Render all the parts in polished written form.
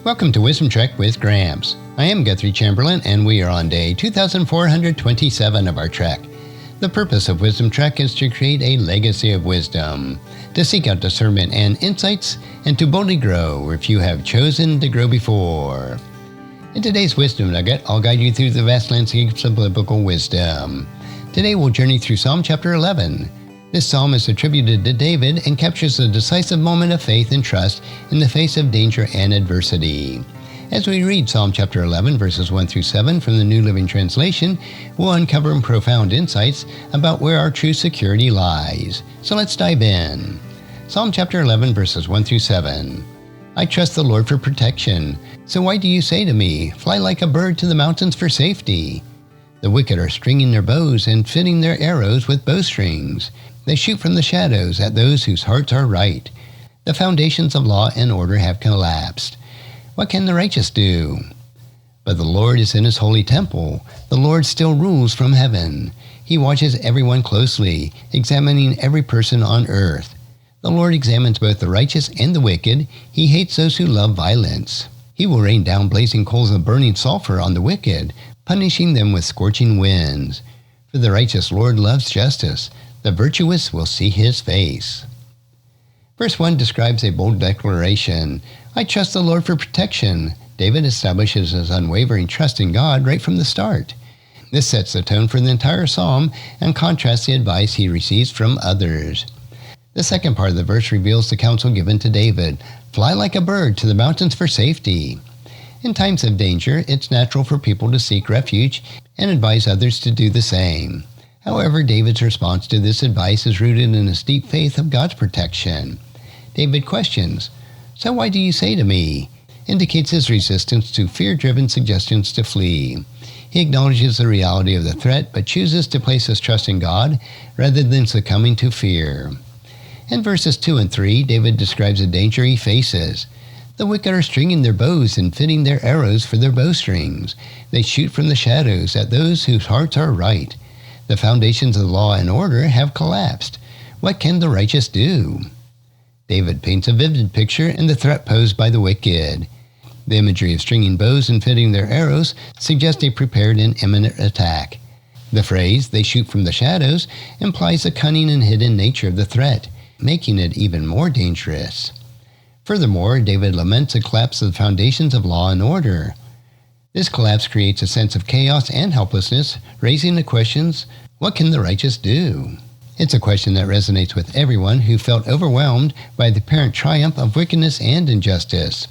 Welcome to Wisdom Trek with Gramps. I am Guthrie Chamberlain, and we are on day 2427 of our trek. The purpose of Wisdom Trek is to create a legacy of wisdom, to seek out discernment and insights, and to boldly grow where few have chosen to grow before. In today's Wisdom Nugget, I'll guide you through the vast landscapes of biblical wisdom. Today we'll journey through Psalm chapter 11. This psalm is attributed to David and captures a decisive moment of faith and trust in the face of danger and adversity. As we read Psalm chapter 11, verses 1 through 7 from the New Living Translation, we'll uncover profound insights about where our true security lies. So let's dive in. Psalm chapter 11, verses 1 through 7. I trust the Lord for protection. So why do you say to me, fly like a bird to the mountains for safety? The wicked are stringing their bows and fitting their arrows with bowstrings. They shoot from the shadows at those whose hearts are right. The foundations of law and order have collapsed. What can the righteous do? But the Lord is in his holy temple. The Lord still rules from heaven. He watches everyone closely, examining every person on earth. The Lord examines both the righteous and the wicked. He hates those who love violence. He will rain down blazing coals of burning sulfur on the wicked, punishing them with scorching winds. For the righteous Lord loves justice. The virtuous will see his face. Verse 1 describes a bold declaration. I trust the Lord for protection. David establishes his unwavering trust in God right from the start. This sets the tone for the entire psalm and contrasts the advice he receives from others. The second part of the verse reveals the counsel given to David. Fly like a bird to the mountains for safety. In times of danger, it's natural for people to seek refuge and advise others to do the same. However, David's response to this advice is rooted in his deep faith of God's protection. David questions, so why do you say to me? Indicates his resistance to fear-driven suggestions to flee. He acknowledges the reality of the threat, but chooses to place his trust in God rather than succumbing to fear. In verses 2 and 3, David describes the danger he faces. The wicked are stringing their bows and fitting their arrows for their bowstrings. They shoot from the shadows at those whose hearts are right. The foundations of law and order have collapsed. What can the righteous do? David paints a vivid picture in the threat posed by the wicked. The imagery of stringing bows and fitting their arrows suggests a prepared and imminent attack. The phrase, they shoot from the shadows, implies the cunning and hidden nature of the threat, making it even more dangerous. Furthermore, David laments the collapse of the foundations of law and order. This collapse creates a sense of chaos and helplessness, raising the questions, what can the righteous do? It's a question that resonates with everyone who felt overwhelmed by the apparent triumph of wickedness and injustice.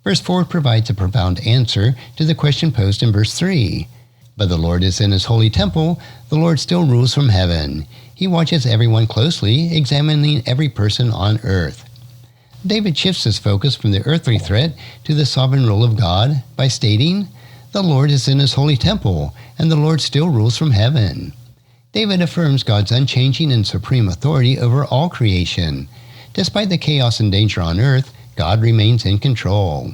Verse 4 provides a profound answer to the question posed in verse 3. But the Lord is in his holy temple. The Lord still rules from heaven. He watches everyone closely, examining every person on earth. David shifts his focus from the earthly threat to the sovereign rule of God by stating, the Lord is in his holy temple, and the Lord still rules from heaven. David affirms God's unchanging and supreme authority over all creation. Despite the chaos and danger on earth, God remains in control.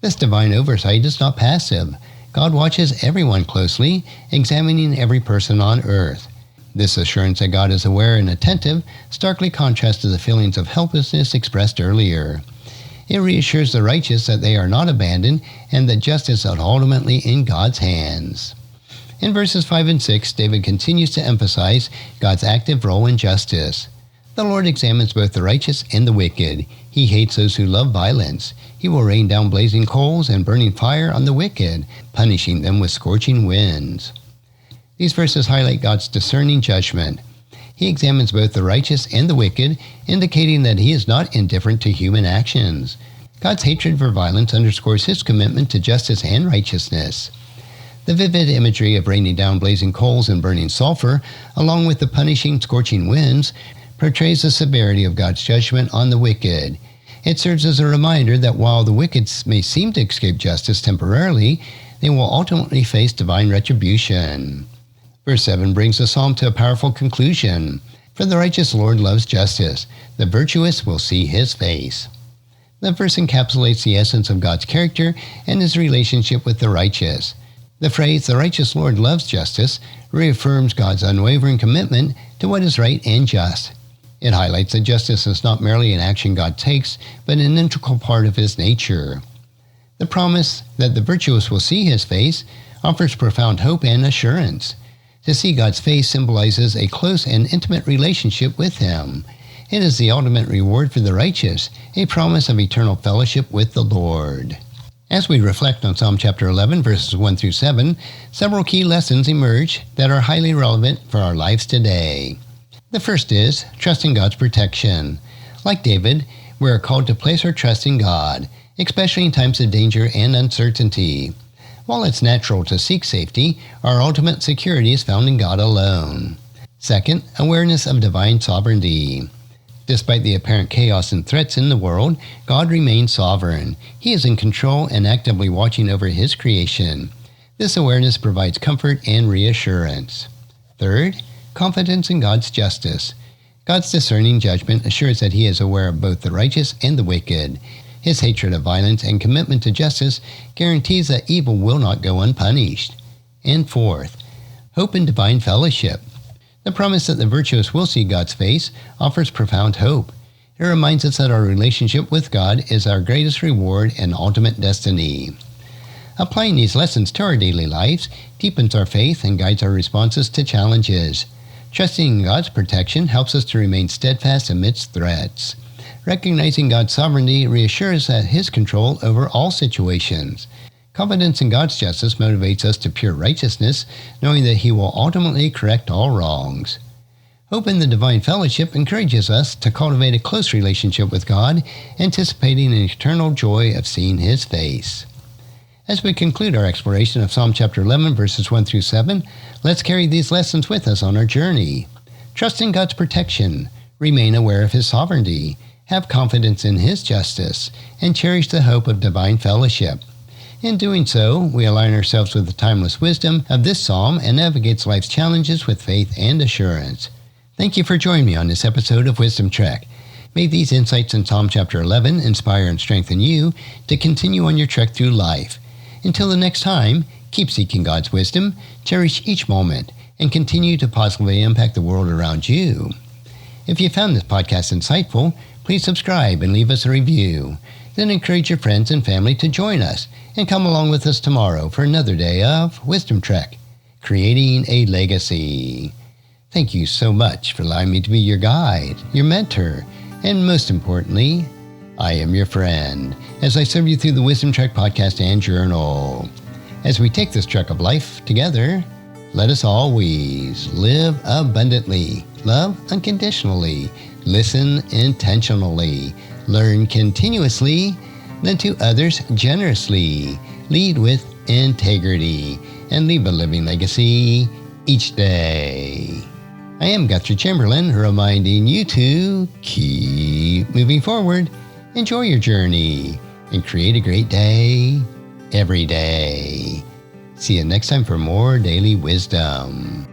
This divine oversight is not passive. God watches everyone closely, examining every person on earth. This assurance that God is aware and attentive starkly contrasts to the feelings of helplessness expressed earlier. It reassures the righteous that they are not abandoned and that justice is ultimately in God's hands. In verses 5 and 6, David continues to emphasize God's active role in justice. The Lord examines both the righteous and the wicked. He hates those who love violence. He will rain down blazing coals and burning fire on the wicked, punishing them with scorching winds. These verses highlight God's discerning judgment. He examines both the righteous and the wicked, indicating that he is not indifferent to human actions. God's hatred for violence underscores his commitment to justice and righteousness. The vivid imagery of raining down blazing coals and burning sulfur, along with the punishing, scorching winds, portrays the severity of God's judgment on the wicked. It serves as a reminder that while the wicked may seem to escape justice temporarily, they will ultimately face divine retribution. Verse 7 brings the psalm to a powerful conclusion. For the righteous Lord loves justice. The virtuous will see his face. The verse encapsulates the essence of God's character and his relationship with the righteous. The phrase, the righteous Lord loves justice, reaffirms God's unwavering commitment to what is right and just. It highlights that justice is not merely an action God takes, but an integral part of his nature. The promise that the virtuous will see his face offers profound hope and assurance. To see God's face symbolizes a close and intimate relationship with him. It is the ultimate reward for the righteous, a promise of eternal fellowship with the Lord. As we reflect on Psalm chapter 11, verses 1 through 7, several key lessons emerge that are highly relevant for our lives today. The first is trusting God's protection. Like David, we are called to place our trust in God, especially in times of danger and uncertainty. While it's natural to seek safety, our ultimate security is found in God alone. Second, awareness of divine sovereignty. Despite the apparent chaos and threats in the world, God remains sovereign. He is in control and actively watching over his creation. This awareness provides comfort and reassurance. Third, confidence in God's justice. God's discerning judgment assures that he is aware of both the righteous and the wicked. His hatred of violence and commitment to justice guarantees that evil will not go unpunished. And fourth, hope in divine fellowship. The promise that the virtuous will see God's face offers profound hope. It reminds us that our relationship with God is our greatest reward and ultimate destiny. Applying these lessons to our daily lives deepens our faith and guides our responses to challenges. Trusting in God's protection helps us to remain steadfast amidst threats. Recognizing God's sovereignty reassures that his control over all situations. Confidence in God's justice motivates us to pure righteousness, knowing that he will ultimately correct all wrongs. Hope in the divine fellowship encourages us to cultivate a close relationship with God, anticipating an eternal joy of seeing his face. As we conclude our exploration of Psalm chapter 11, verses 1 through 7, let's carry these lessons with us on our journey. Trust in God's protection, remain aware of his sovereignty, have confidence in his justice, and cherish the hope of divine fellowship. In doing so, we align ourselves with the timeless wisdom of this psalm and navigate life's challenges with faith and assurance. Thank you for joining me on this episode of Wisdom Trek. May these insights in Psalm chapter 11 inspire and strengthen you to continue on your trek through life. Until the next time, keep seeking God's wisdom, cherish each moment, and continue to positively impact the world around you. If you found this podcast insightful, please subscribe and leave us a review. Then encourage your friends and family to join us and come along with us tomorrow for another day of Wisdom Trek, creating a legacy. Thank you so much for allowing me to be your guide, your mentor, and most importantly, I am your friend as I serve you through the Wisdom Trek podcast and journal. As we take this trek of life together, let us always live abundantly, love unconditionally, listen intentionally, learn continuously, lend to others generously, lead with integrity, and leave a living legacy each day. I am Guthrie Chamberlain, reminding you to keep moving forward, enjoy your journey, and create a great day every day. See you next time for more daily wisdom.